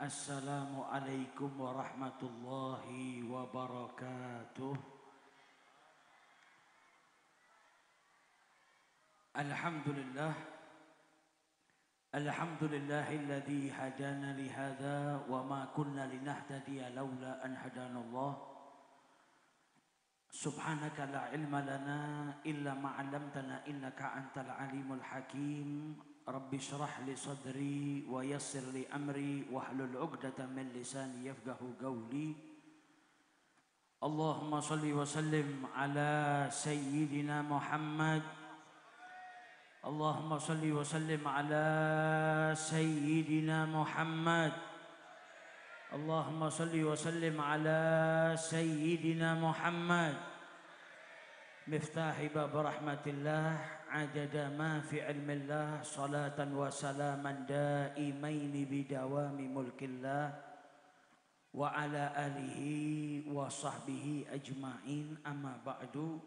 Assalamualaikum warahmatullahi wabarakatuh. Alhamdulillah. Alhamdulillahilladzi hadana lihada wa ma kunna linahtadiya laula an hadanallah. Subhanaka la ilma lana illa ma 'allamtana innaka antal alimul hakim. Rabbi syrah li sadri wa yassir li amri wahlul 'uqdatam min lisani yafqahu qawli. Allahumma shalli wa sallim ala sayyidina Muhammad. Allahumma shalli wa sallim ala sayyidina Muhammad. Allahumma shalli wa sallim ala sayyidina Muhammad. Miftahi bab rahmatillah adada ma fi ilmillah salatan wa salaman daimaini bidawami mulkillah wa ala alihi wa sahbihi ajma'in amma ba'du.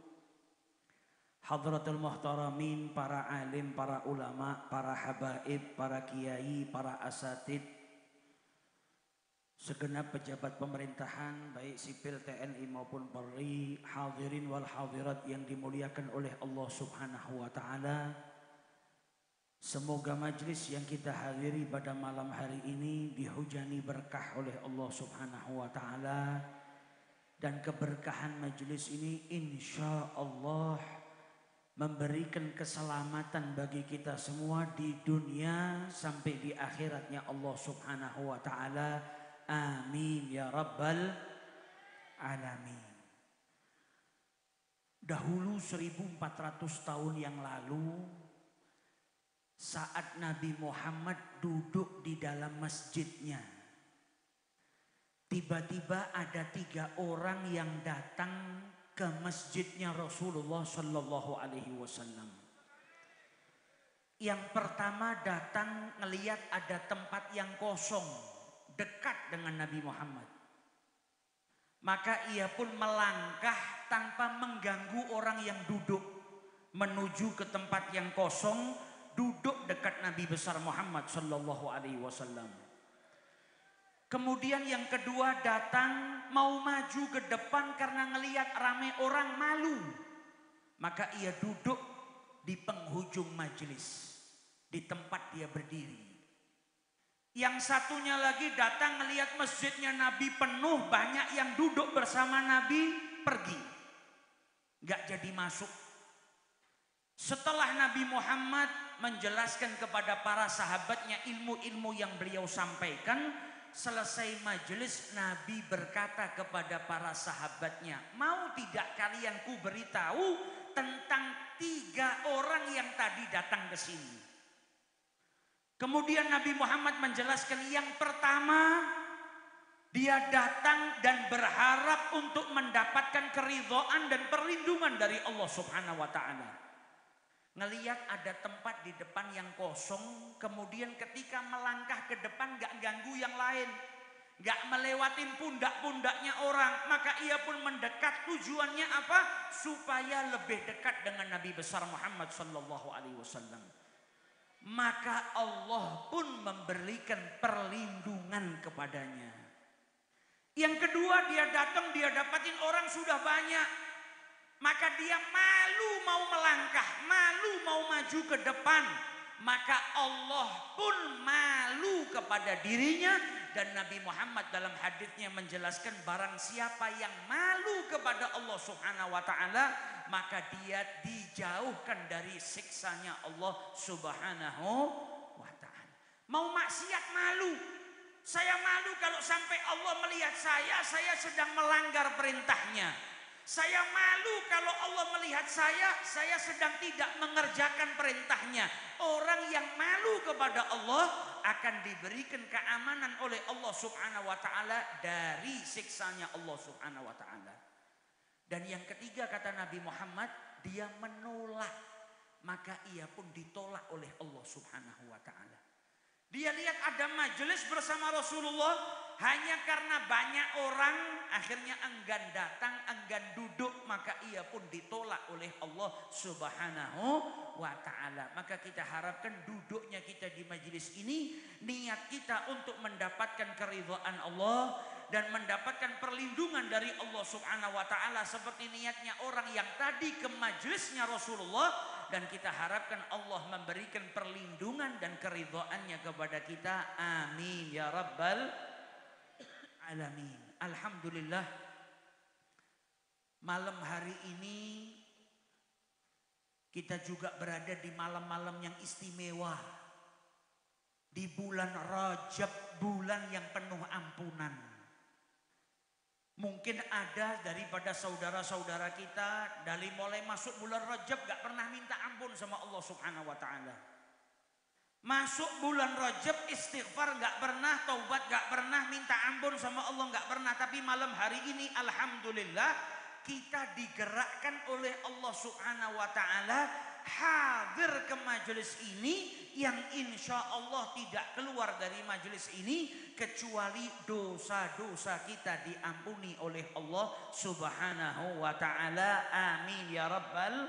Hadratul muhtaramin, para alim, para ulama, para habaib, para kiai, para asatid, segenap pejabat pemerintahan baik sipil TNI maupun Polri, hadirin wal hadirat yang dimuliakan oleh Allah Subhanahu wa taala. Semoga majlis yang kita hadiri pada malam hari ini dihujani berkah oleh Allah Subhanahu wa taala, dan keberkahan majlis ini insyaallah memberikan keselamatan bagi kita semua di dunia sampai di akhiratnya Allah Subhanahu wa taala. Amin ya rabbal alamin. Dahulu 1400 tahun yang lalu, saat Nabi Muhammad duduk di dalam masjidnya, tiba-tiba ada 3 orang yang datang ke masjidnya Rasulullah Sallallahu Alaihi Wasallam. Yang pertama datang ngelihat ada tempat yang kosong dekat dengan Nabi Muhammad. Maka ia pun melangkah tanpa mengganggu orang yang duduk menuju ke tempat yang kosong, duduk dekat Nabi besar Muhammad Sallallahu Alaihi Wasallam. Kemudian yang kedua datang mau maju ke depan karena ngelihat ramai orang, malu. Maka ia duduk di penghujung majelis, di tempat dia berdiri. Yang satunya lagi datang ngelihat masjidnya Nabi penuh, banyak yang duduk bersama Nabi, pergi. Gak jadi masuk. Setelah Nabi Muhammad menjelaskan kepada para sahabatnya ilmu-ilmu yang beliau sampaikan, selesai majelis, Nabi berkata kepada para sahabatnya, mau tidak kalian ku beritahu tentang 3 orang yang tadi datang ke sini. Kemudian Nabi Muhammad menjelaskan, yang pertama, dia datang dan berharap untuk mendapatkan keridhaan dan perlindungan dari Allah Subhanahu wa taala. Ngelihat ada tempat di depan yang kosong, kemudian ketika melangkah ke depan gak ganggu yang lain, gak melewatin pundak-pundaknya orang, maka ia pun mendekat. Tujuannya apa? Supaya lebih dekat dengan Nabi besar Muhammad Sallallahu Alaihi Wasallam. Maka Allah pun memberikan perlindungan kepadanya. Yang kedua, dia datang, dia dapatin orang sudah banyak. Maka dia malu mau melangkah, malu mau maju ke depan. Maka Allah pun malu kepada dirinya. Dan Nabi Muhammad dalam haditsnya menjelaskan, barang siapa yang malu kepada Allah Subhanahu wa taala, maka dia dijauhkan dari siksanya Allah Subhanahu wa taala. Mau maksiat malu. Saya malu kalau sampai Allah melihat saya sedang melanggar perintahnya. Saya malu kalau Allah melihat saya sedang tidak mengerjakan perintahnya. Orang yang malu kepada Allah akan diberikan keamanan oleh Allah Subhanahu wa taala dari siksanya Allah Subhanahu wa taala. Dan yang ketiga kata Nabi Muhammad, dia menolak, maka ia pun ditolak oleh Allah Subhanahu wa taala. Dia lihat ada majelis bersama Rasulullah, hanya karena banyak orang akhirnya enggan datang, enggan duduk, maka ia pun ditolak oleh Allah Subhanahu wa ta'ala. Maka kita harapkan duduknya kita di majelis ini, niat kita untuk mendapatkan keridhaan Allah dan mendapatkan perlindungan dari Allah Subhanahu wa ta'ala, seperti niatnya orang yang tadi ke majelisnya Rasulullah. Dan kita harapkan Allah memberikan perlindungan dan keridhaannya kepada kita. Amin ya rabbal alamin. Alhamdulillah, malam hari ini kita juga berada di malam-malam yang istimewa, di bulan Rajab, bulan yang penuh ampunan. Mungkin ada daripada saudara-saudara kita dari mulai masuk bulan Rajab gak pernah minta ampun sama Allah Subhanahu wa ta'ala. Masuk bulan Rajab istighfar gak pernah, taubat gak pernah, minta ampun sama Allah gak pernah. Tapi malam hari ini alhamdulillah kita digerakkan oleh Allah Subhanahu wa ta'ala hadir ke majelis ini, yang insya Allah tidak keluar dari majelis ini kecuali dosa-dosa kita diampuni oleh Allah Subhanahu wa ta'ala. Amin ya rabbal.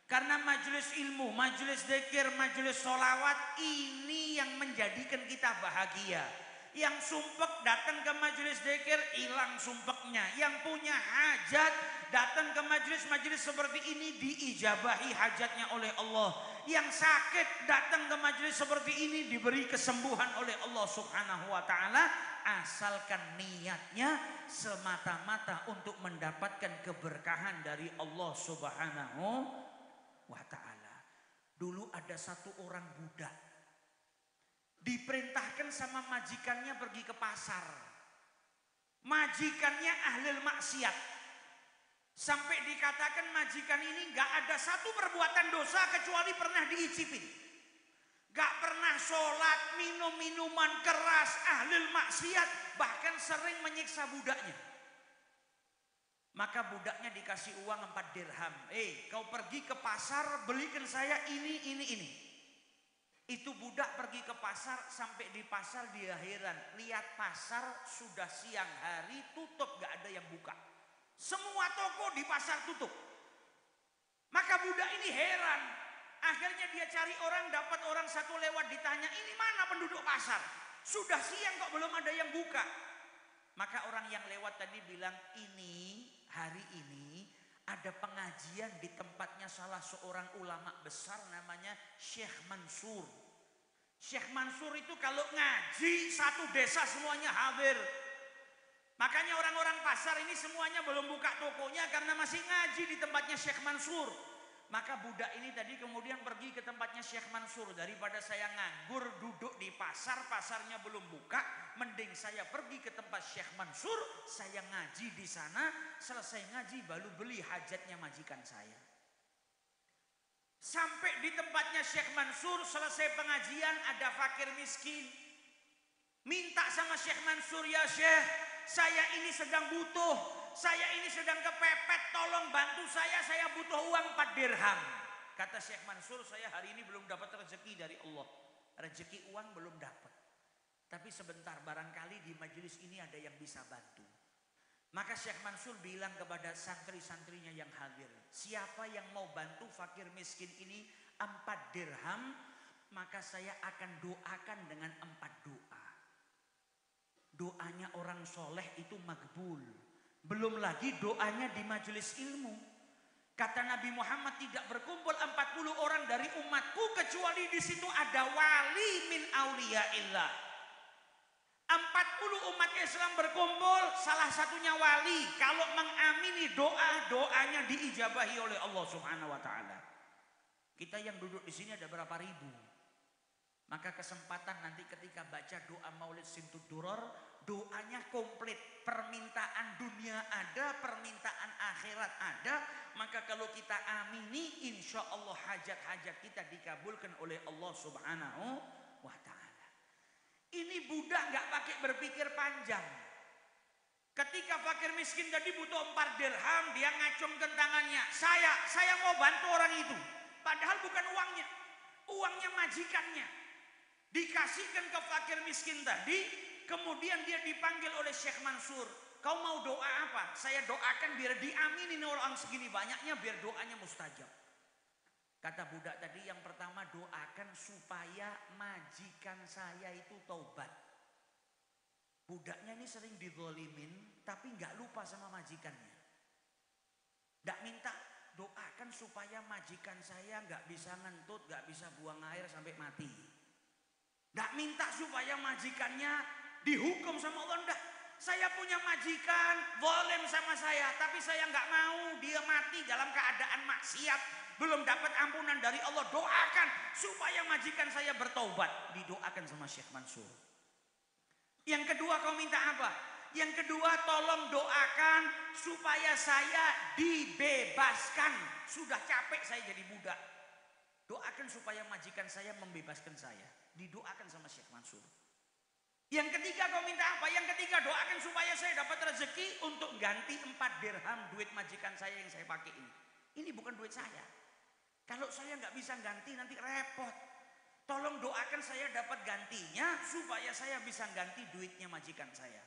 Karena majelis ilmu, majelis zikir, majelis sholawat ini yang menjadikan kita bahagia. Yang sumpek datang ke majelis zikir hilang sumpeknya. Yang punya hajat datang ke majelis-majelis seperti ini diijabahi hajatnya oleh Allah. Yang sakit datang ke majelis seperti ini diberi kesembuhan oleh Allah Subhanahu wa ta'ala, asalkan niatnya semata-mata untuk mendapatkan keberkahan dari Allah Subhanahu wa ta'ala. Dulu ada satu orang budak, diperintahkan sama majikannya pergi ke pasar. Majikannya ahli maksiat, sampai dikatakan majikan ini gak ada satu perbuatan dosa kecuali pernah diicipin. Gak pernah sholat, minum minuman keras, ahli maksiat, bahkan sering menyiksa budaknya. Maka budaknya dikasih uang 4 dirham. Kau pergi ke pasar belikan saya ini. Itu budak pergi ke pasar, sampai di pasar dia heran. Lihat pasar sudah siang hari tutup, gak ada yang buka. Semua toko di pasar tutup. Maka budak ini heran. Akhirnya dia cari orang, dapat orang satu lewat, ditanya, ini mana penduduk pasar? Sudah siang kok belum ada yang buka. Maka orang yang lewat tadi bilang, ini hari ini ada pengajian di tempatnya salah seorang ulama besar namanya Syekh Mansur. Syekh Mansur itu kalau ngaji satu desa semuanya hadir. Makanya orang-orang pasar ini semuanya belum buka tokonya karena masih ngaji di tempatnya Syekh Mansur. Maka budak ini tadi kemudian pergi ke tempatnya Syekh Mansur. Daripada saya nganggur duduk di pasar, pasarnya belum buka, mending saya pergi ke tempat Syekh Mansur, saya ngaji di sana, selesai ngaji baru beli hajatnya majikan saya. Sampai di tempatnya Syekh Mansur, selesai pengajian ada fakir miskin. Minta sama Syekh Mansur, ya Syekh, saya ini sedang butuh. Saya ini sedang kepepet, tolong bantu saya butuh uang 4 dirham. Kata Syekh Mansur, saya hari ini belum dapat rezeki dari Allah. Rezeki uang belum dapat. Tapi sebentar, barangkali di majelis ini ada yang bisa bantu. Maka Syekh Mansur bilang kepada santri-santrinya yang hadir, siapa yang mau bantu fakir miskin ini 4 dirham, maka saya akan doakan dengan 4 doa. Doanya orang soleh itu makbul. Belum lagi doanya di majelis ilmu. Kata Nabi Muhammad, tidak berkumpul 40 orang dari umatku kecuali di situ ada wali min auliyaillah. 40 umat Islam berkumpul, salah satunya wali. Kalau mengamini doanya diijabahi oleh Allah Subhanahu wa ta'ala. Kita yang duduk di sini ada berapa ribu? Maka kesempatan nanti ketika baca doa Maulid Simtud Duror, doanya komplit. Permintaan dunia ada, permintaan akhirat ada. Maka kalau kita amini, insya Allah hajat-hajat kita dikabulkan oleh Allah Subhanahu wa ta'ala. Ini budak gak pakai berpikir panjang. Ketika fakir miskin tadi butuh 4 dirham, dia ngacungkan tangannya. Saya mau bantu orang itu. Padahal bukan uangnya, uangnya majikannya. Dikasihkan ke fakir miskin tadi, kemudian dia dipanggil oleh Syekh Mansur. Kau mau doa apa? Saya doakan biar diaminin orang segini banyaknya, biar doanya mustajab. Kata budak tadi, yang pertama doakan supaya majikan saya itu taubat. Budaknya ini sering dizolimin, tapi nggak lupa sama majikannya. Nggak minta doakan supaya majikan saya nggak bisa ngentut, nggak bisa buang air sampai mati. Nggak minta supaya majikannya dihukum sama Allah, enggak. Saya punya majikan, zalim sama saya, tapi saya nggak mau dia mati dalam keadaan maksiat, belum dapat ampunan dari Allah. Doakan supaya majikan saya bertaubat. Didoakan sama Syekh Mansur. Yang kedua kau minta apa? Yang kedua tolong doakan supaya saya dibebaskan. Sudah capek saya jadi budak. Doakan supaya majikan saya membebaskan saya. Didoakan sama Syekh Mansur. Yang ketiga kau minta apa? Yang ketiga doakan supaya saya dapat rezeki untuk ganti 4 dirham duit majikan saya yang saya pakai ini. Ini bukan duit saya. Kalau saya nggak bisa ganti nanti repot. Tolong doakan saya dapat gantinya supaya saya bisa ganti duitnya majikan saya.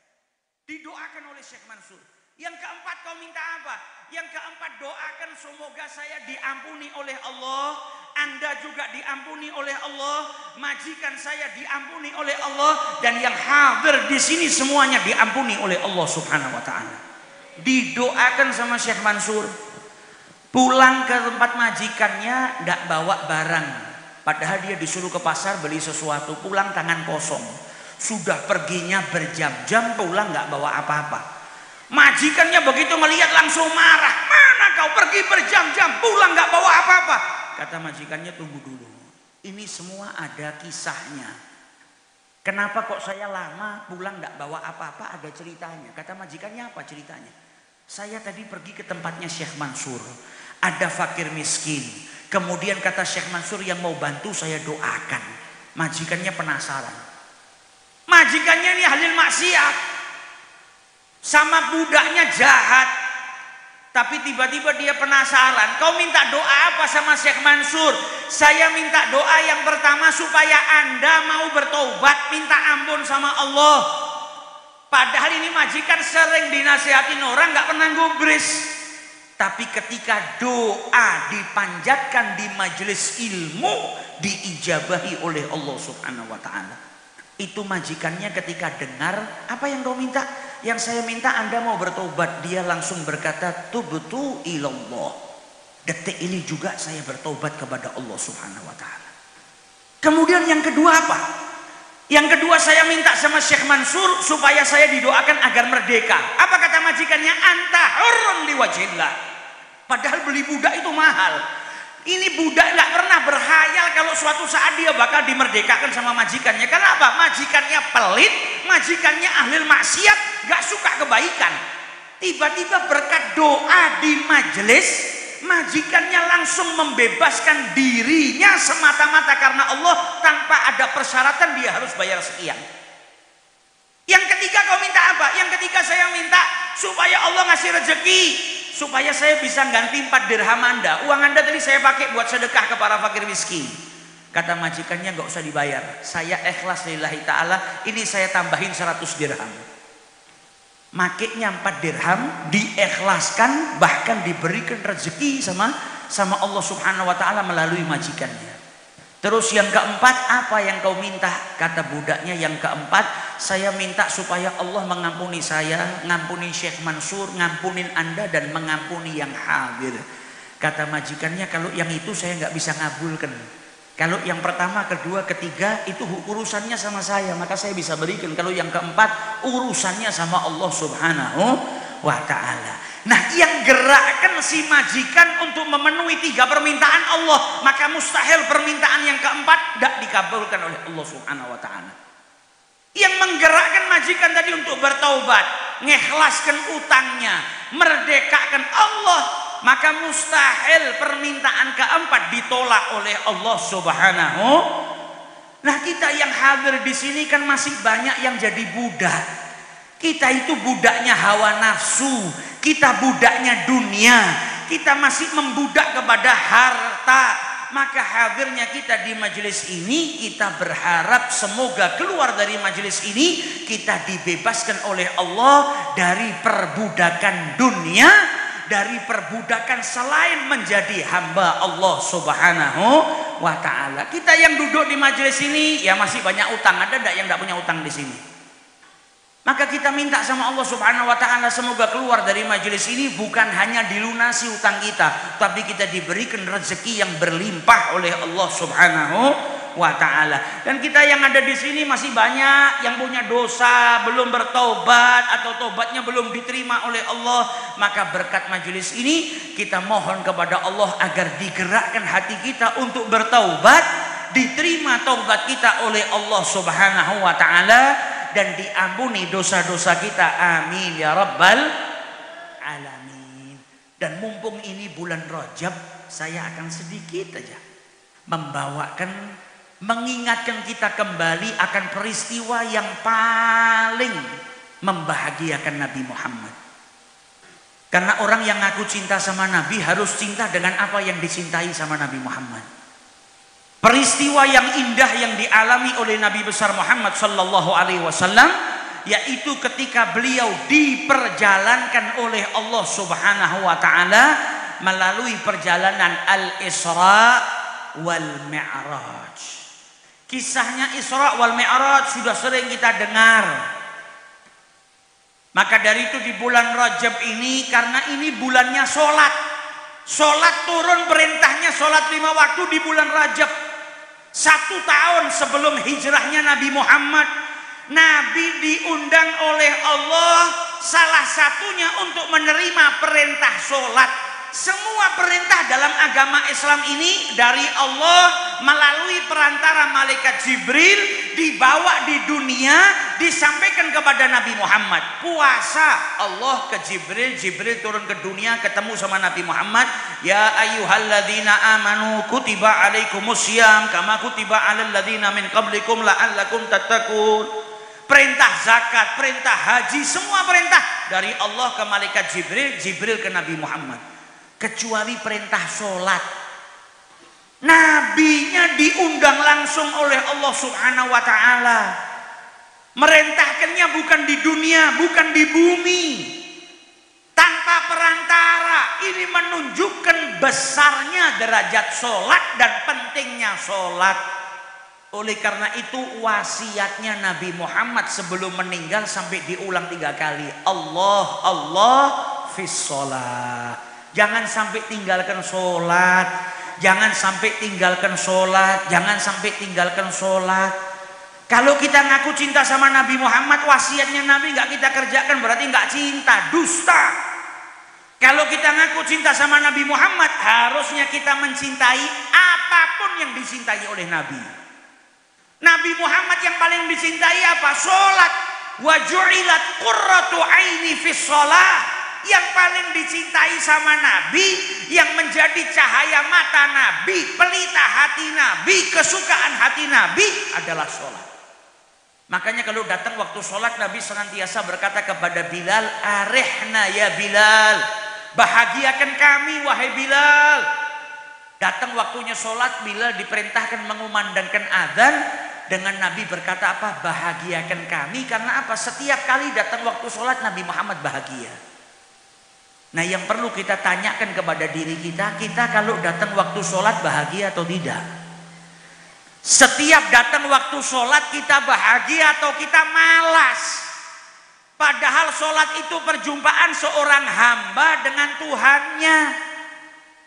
Didoakan oleh Syekh Mansur. Yang keempat kau minta apa? Yang keempat doakan semoga saya diampuni oleh Allah, Anda juga diampuni oleh Allah, majikan saya diampuni oleh Allah, dan yang hadir di sini semuanya diampuni oleh Allah Subhanahu wa taala. Didoakan sama Syekh Mansur. Pulang ke tempat majikannya nggak bawa barang. Padahal dia disuruh ke pasar beli sesuatu, pulang tangan kosong. Sudah perginya berjam-jam, pulang nggak bawa apa-apa. Majikannya begitu melihat langsung marah. Mana kau pergi berjam-jam, pulang nggak bawa apa-apa? Kata majikannya, tunggu dulu. Ini semua ada kisahnya. Kenapa kok saya lama pulang nggak bawa apa-apa? Ada ceritanya. Kata majikannya, apa ceritanya? Saya tadi pergi ke tempatnya Syekh Mansur. Ada fakir miskin. Kemudian kata Syekh Mansur, yang mau bantu saya doakan. Majikannya penasaran. Majikannya ini ahli maksiat. Sama budaknya jahat. Tapi tiba-tiba dia penasaran. Kau minta doa apa sama Syekh Mansur? Saya minta doa yang pertama supaya Anda mau bertobat, minta ampun sama Allah. Padahal ini majikan sering dinasihatin orang, nggak pernah gubris. Tapi ketika doa dipanjatkan di majelis ilmu, diijabahi oleh Allah Subhanahu wa taala. Itu majikannya ketika dengar, apa yang kau minta? Yang saya minta Anda mau bertobat. Dia langsung berkata, tubtu ilallah. Detik ini juga saya bertobat kepada Allah Subhanahu wa taala. Kemudian yang kedua apa? Yang kedua saya minta sama Syekh Mansur supaya saya didoakan agar merdeka. Apa kata majikannya? Anta hurrun liwajhillah. Padahal beli budak itu mahal. Ini budak nggak pernah berhayal kalau suatu saat dia bakal dimerdekakan sama majikannya. Kenapa? Majikannya pelit, majikannya ahli maksiat, nggak suka kebaikan. Tiba-tiba berkat doa di majelis, majikannya langsung membebaskan dirinya semata-mata karena Allah, tanpa ada persyaratan dia harus bayar sekian. Yang ketiga kau minta apa? Yang ketiga saya minta supaya Allah ngasih rezeki, supaya saya bisa ganti 4 dirham Anda. Uang Anda tadi saya pakai buat sedekah ke para fakir miskin. Kata majikannya, nggak usah dibayar. Saya ikhlas lillahi ta'ala. Ini saya tambahin 100 dirham. Makanya 4 dirham diikhlaskan, bahkan diberikan rezeki sama Allah Subhanahu wa ta'ala melalui majikannya. Terus yang keempat, apa yang kau minta? Kata budaknya, yang keempat, saya minta supaya Allah mengampuni saya, ngampuni Syekh Mansur, ngampunin Anda, dan mengampuni yang hadir. Kata majikannya, kalau yang itu saya nggak bisa ngabulkan. Kalau yang pertama, kedua, ketiga, itu urusannya sama saya, maka saya bisa berikan. Kalau yang keempat, urusannya sama Allah Subhanahu wa ta'ala. Nah, yang gerakkan si majikan untuk memenuhi 3 permintaan Allah, maka mustahil permintaan yang keempat tidak dikabulkan oleh Allah Subhanahu wa ta'ala. Yang menggerakkan majikan tadi untuk bertaubat, mengikhlaskan utangnya, merdekakan Allah, maka mustahil permintaan keempat ditolak oleh Allah Subhanahu. Nah, kita yang hadir di sini kan masih banyak yang jadi budak. Kita itu budaknya hawa nafsu, kita budaknya dunia, kita masih membudak kepada harta, maka hadirnya kita di majelis ini, kita berharap semoga keluar dari majelis ini kita dibebaskan oleh Allah dari perbudakan dunia, dari perbudakan selain menjadi hamba Allah Subhanahu wa ta'ala. Kita yang duduk di majelis ini ya masih banyak utang. Ada enggak yang enggak punya utang di sini? Maka kita minta sama Allah Subhanahu wa ta'ala semoga keluar dari majelis ini bukan hanya dilunasi utang kita, tapi kita diberikan rezeki yang berlimpah oleh Allah Subhanahu wa ta'ala. Dan kita yang ada di sini masih banyak yang punya dosa, belum bertobat atau tobatnya belum diterima oleh Allah. Maka berkat majelis ini kita mohon kepada Allah agar digerakkan hati kita untuk bertaubat, diterima taubat kita oleh Allah Subhanahu wa ta'ala, dan diampuni dosa-dosa kita. Amin ya rabbal alamin. Dan mumpung ini bulan Rajab, saya akan sedikit aja membawakan, mengingatkan kita kembali akan peristiwa yang paling membahagiakan Nabi Muhammad. Karena orang yang ngaku cinta sama Nabi harus cinta dengan apa yang dicintai sama Nabi Muhammad. Peristiwa yang indah yang dialami oleh Nabi besar Muhammad sallallahu alaihi wasallam, yaitu ketika beliau diperjalankan oleh Allah Subhanahu wa taala melalui perjalanan Al-Isra wal Mi'raj. Kisahnya Isra wal Mi'raj sudah sering kita dengar. Maka dari itu di bulan Rajab ini, karena ini bulannya sholat turun perintahnya sholat 5 waktu di bulan Rajab. 1 tahun sebelum hijrahnya Nabi Muhammad, Nabi diundang oleh Allah salah satunya untuk menerima perintah sholat. Semua perintah dalam agama Islam ini dari Allah melalui perantara malaikat Jibril dibawa di dunia, disampaikan kepada Nabi Muhammad. Puasa Allah ke Jibril, Jibril turun ke dunia ketemu sama Nabi Muhammad. Ya ayyuhalladzina amanu kutiba alaikumussyam kama kutiba alal ladzina min qablikum la'allakum tattaqun. Perintah zakat, perintah haji, semua perintah dari Allah ke malaikat Jibril, Jibril ke Nabi Muhammad. Kecuali perintah sholat, nabinya diundang langsung oleh Allah Subhanahu wa ta'ala. Merintahkannya bukan di dunia, bukan di bumi, tanpa perantara. Ini menunjukkan besarnya derajat sholat dan pentingnya sholat. Oleh karena itu wasiatnya Nabi Muhammad sebelum meninggal sampai diulang 3 kali, Allah fis sholat. Jangan sampai tinggalkan sholat, jangan sampai tinggalkan sholat, jangan sampai tinggalkan sholat. Kalau kita ngaku cinta sama Nabi Muhammad, wasiatnya Nabi nggak kita kerjakan berarti nggak cinta, dusta. Kalau kita ngaku cinta sama Nabi Muhammad, harusnya kita mencintai apapun yang dicintai oleh Nabi. Nabi Muhammad yang paling dicintai apa? Sholat. Wa ju'ilat qurratu aini fis sholat. Yang paling dicintai sama Nabi, yang menjadi cahaya mata Nabi, pelita hati Nabi, kesukaan hati Nabi adalah sholat. Makanya kalau datang waktu sholat, Nabi senantiasa berkata kepada Bilal, arihna ya Bilal, bahagiakan kami wahai Bilal. Datang waktunya sholat, Bilal diperintahkan mengumandangkan adzan. Dengan Nabi berkata apa? Bahagiakan kami. Karena apa? Setiap kali datang waktu sholat, Nabi Muhammad bahagia. Nah, yang perlu kita tanyakan kepada diri kita, kita kalau datang waktu sholat bahagia atau tidak? Setiap datang waktu sholat kita bahagia atau kita malas? Padahal sholat itu perjumpaan seorang hamba dengan Tuhannya.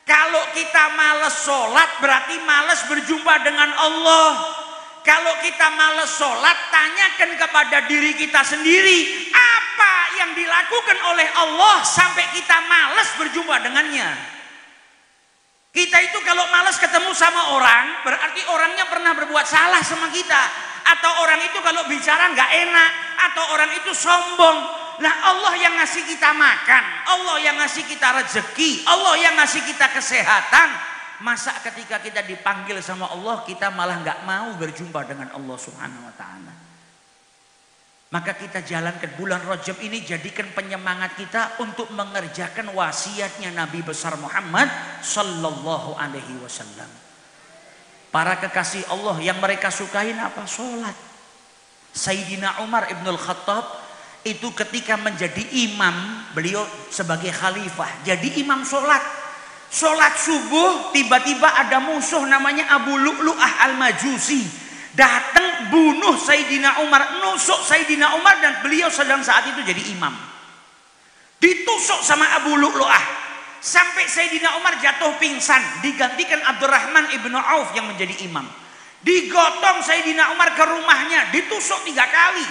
Kalau kita malas sholat berarti malas berjumpa dengan Allah. Kalau kita malas sholat, tanyakan kepada diri kita sendiri, apa yang dilakukan oleh Allah sampai kita malas berjumpa dengannya. Kita itu kalau malas ketemu sama orang, berarti orangnya pernah berbuat salah sama kita. Atau orang itu kalau bicara nggak enak, atau orang itu sombong. Nah, Allah yang ngasih kita makan, Allah yang ngasih kita rezeki, Allah yang ngasih kita kesehatan. Masa ketika kita dipanggil sama Allah kita malah nggak mau berjumpa dengan Allah Subhanahu wa ta'ala. Maka kita jalankan bulan Rajab ini, jadikan penyemangat kita untuk mengerjakan wasiatnya Nabi besar Muhammad sallallahu alaihi wasallam. Para kekasih Allah yang mereka sukain apa? Sholat. Sayyidina Umar ibnul Khattab itu ketika menjadi imam, beliau sebagai khalifah jadi imam sholat. Sholat subuh tiba-tiba ada musuh namanya Abu Lu'lu'ah al-Majusi datang bunuh Sayyidina Umar, nusuk Sayyidina Umar, dan beliau sedang saat itu jadi imam. Ditusuk sama Abu Lu'lu'ah sampai Sayyidina Umar jatuh pingsan, digantikan Abdurrahman ibnu Auf yang menjadi imam. Digotong Sayyidina Umar ke rumahnya, ditusuk 3 kali.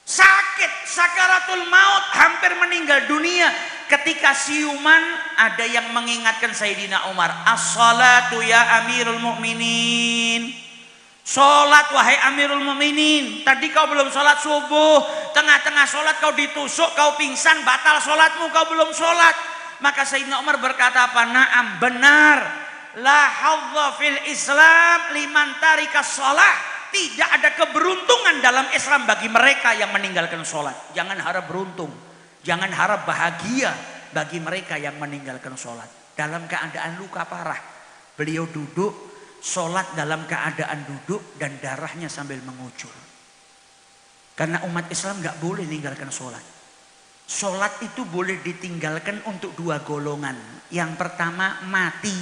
Sakit, sakaratul maut, hampir meninggal dunia. Ketika siuman ada yang mengingatkan Sayyidina Umar, as-salatu ya Amirul Mukminin. Sholat wahai Amirul Mukminin. Tadi kau belum sholat subuh, tengah-tengah sholat kau ditusuk, kau pingsan, batal sholatmu, kau belum sholat. Maka Sayyidina Umar berkata apa? Naam, benar. La hadza fil Islam liman tarikas sholat. Tidak ada keberuntungan dalam Islam bagi mereka yang meninggalkan sholat. Jangan harap beruntung, jangan harap bahagia bagi mereka yang meninggalkan sholat. Dalam keadaan luka parah, beliau duduk sholat dalam keadaan duduk dan darahnya sambil mengucur. Karena umat Islam nggak boleh meninggalkan sholat. Sholat itu boleh ditinggalkan untuk 2 golongan. Yang pertama mati,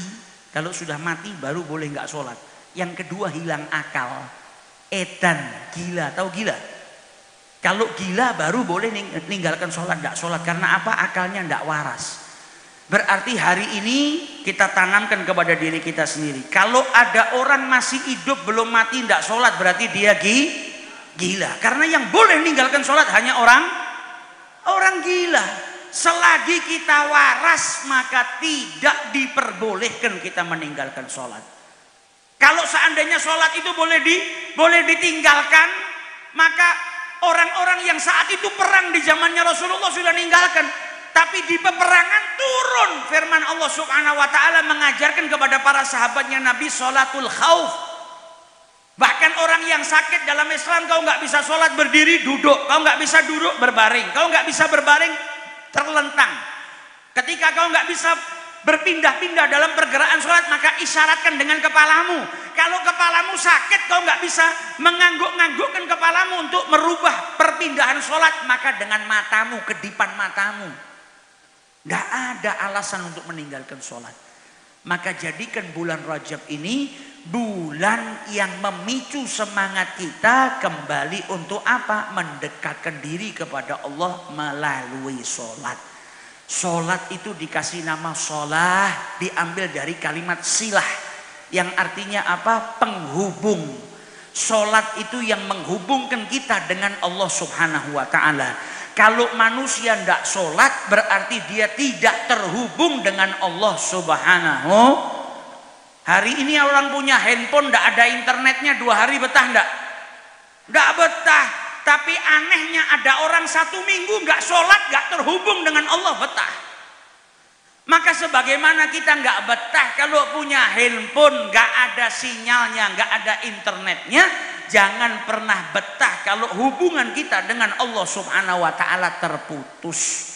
kalau sudah mati baru boleh nggak sholat. Yang kedua hilang akal, edan, gila, tahu gila? Kalau gila baru boleh meninggalkan sholat, nggak sholat. Karena apa? Akalnya nggak waras. Berarti hari ini kita tanamkan kepada diri kita sendiri. Kalau ada orang masih hidup belum mati nggak sholat, berarti dia gila. Karena yang boleh meninggalkan sholat hanya orang gila. Selagi kita waras maka tidak diperbolehkan kita meninggalkan sholat. Kalau seandainya sholat itu boleh ditinggalkan, maka orang-orang yang saat itu perang di zamannya Rasulullah sudah meninggalkan. Tapi di peperangan turun firman Allah Subhanahu wa taala mengajarkan kepada para sahabatnya Nabi sholatul khauf. Bahkan orang yang sakit dalam Islam, kau nggak bisa sholat berdiri duduk, kau nggak bisa duduk berbaring, kau nggak bisa berbaring terlentang. Ketika kau nggak bisa berpindah-pindah dalam pergerakan sholat, maka isyaratkan dengan kepalamu. Kalau kepalamu sakit, kau nggak bisa mengangguk-nganggukkan kepalamu untuk merubah perpindahan sholat, maka dengan matamu, kedipan matamu. Nggak ada alasan untuk meninggalkan sholat. Maka jadikan bulan Rajab ini bulan yang memicu semangat kita kembali untuk apa? Mendekatkan diri kepada Allah melalui sholat. Sholat itu dikasih nama sholah, diambil dari kalimat silah yang artinya apa? Penghubung. Sholat itu yang menghubungkan kita dengan Allah Subhanahu wa ta'ala. Kalau manusia tidak sholat berarti dia tidak terhubung dengan Allah Subhanahu. Hari ini orang punya handphone tidak ada internetnya 2 hari betah enggak? Enggak betah. Tapi anehnya ada orang 1 minggu nggak sholat, nggak terhubung dengan Allah, betah. Maka sebagaimana kita nggak betah kalau punya handphone nggak ada sinyalnya, nggak ada internetnya, jangan pernah betah kalau hubungan kita dengan Allah Subhanahu wa ta'ala terputus.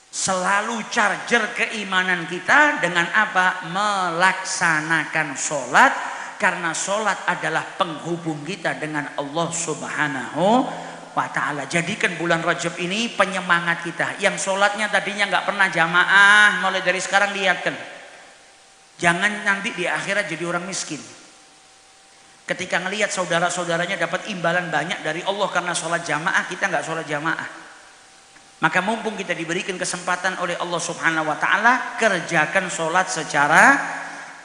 Selalu charger keimanan kita dengan apa? Melaksanakan sholat. Karena sholat adalah penghubung kita dengan Allah Subhanahu wa ta'ala. Jadikan bulan Rajab ini penyemangat kita. Yang sholatnya tadinya nggak pernah jamaah, mulai dari sekarang lihatkan. Jangan nanti di akhirat jadi orang miskin. Ketika ngelihat saudara-saudaranya dapat imbalan banyak dari Allah karena sholat jamaah, kita nggak sholat jamaah. Maka mumpung kita diberikan kesempatan oleh Allah Subhanahu wa ta'ala, kerjakan sholat secara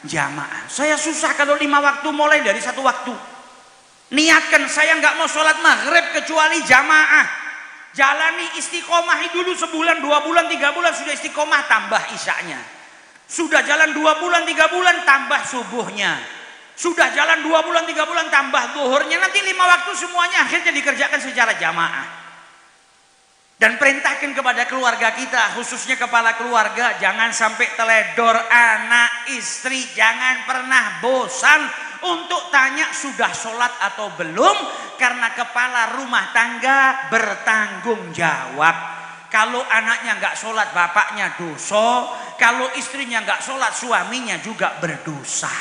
jamaah. Saya susah kalau 5 waktu mulai dari 1 waktu. Niatkan saya nggak mau sholat maghrib kecuali jamaah. Jalani istiqomah dulu sebulan, 2 bulan, 3 bulan sudah istiqomah, tambah isyanya. Sudah jalan 2 bulan, 3 bulan, tambah subuhnya. Sudah jalan 2 bulan, 3 bulan, tambah zuhurnya. Nanti 5 waktu semuanya akhirnya dikerjakan secara jamaah. Dan perintahkan kepada keluarga kita, khususnya kepala keluarga, jangan sampai teledor anak istri. Jangan pernah bosan untuk tanya sudah sholat atau belum. Karena kepala rumah tangga bertanggung jawab. Kalau anaknya nggak sholat, bapaknya dosa. Kalau istrinya nggak sholat, suaminya juga berdosa.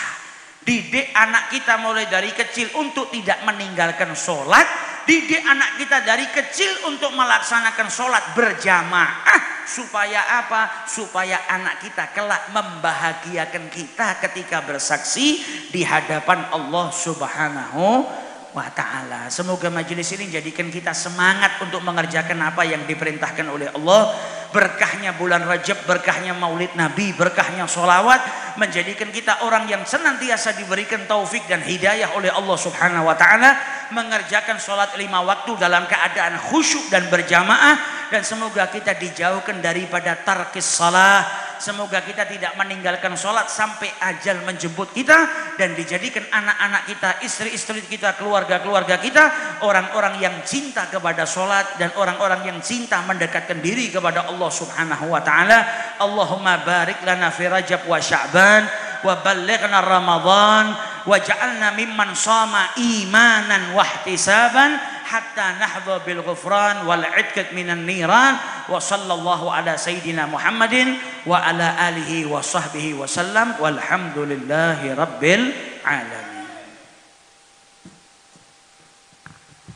Didik anak kita mulai dari kecil untuk tidak meninggalkan sholat. Didik anak kita dari kecil untuk melaksanakan sholat berjamaah. Supaya apa? Supaya anak kita kelak membahagiakan kita ketika bersaksi di hadapan Allah Subhanahu wa ta'ala. Semoga majelis ini jadikan kita semangat untuk mengerjakan apa yang diperintahkan oleh Allah. Berkahnya bulan Rajab, berkahnya maulid Nabi, berkahnya sholawat, menjadikan kita orang yang senantiasa diberikan taufik dan hidayah oleh Allah Subhanahu wa ta'ala, mengerjakan sholat 5 waktu dalam keadaan khusyuk dan berjamaah. Dan semoga kita dijauhkan daripada tarkis salah. Semoga kita tidak meninggalkan sholat sampai ajal menjemput kita, dan dijadikan anak-anak kita, istri-istri kita, keluarga-keluarga kita orang-orang yang cinta kepada sholat dan orang-orang yang cinta mendekatkan diri kepada Allah Subhanahu wa ta'ala. Allahumma barik lana fi Rajab wa Sya'ban wa ballighna Ramadan wa ja'alna mimman shama imanan wa ihtisaban hatta nahdha bil ghufran wal 'idkat minan niran. Wa sallallahu ala sayyidina Muhammadin wa ala alihi wa sahbihi wa sallam walhamdulillahi rabbil alamin.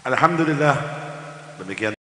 Alhamdulillah. Demikian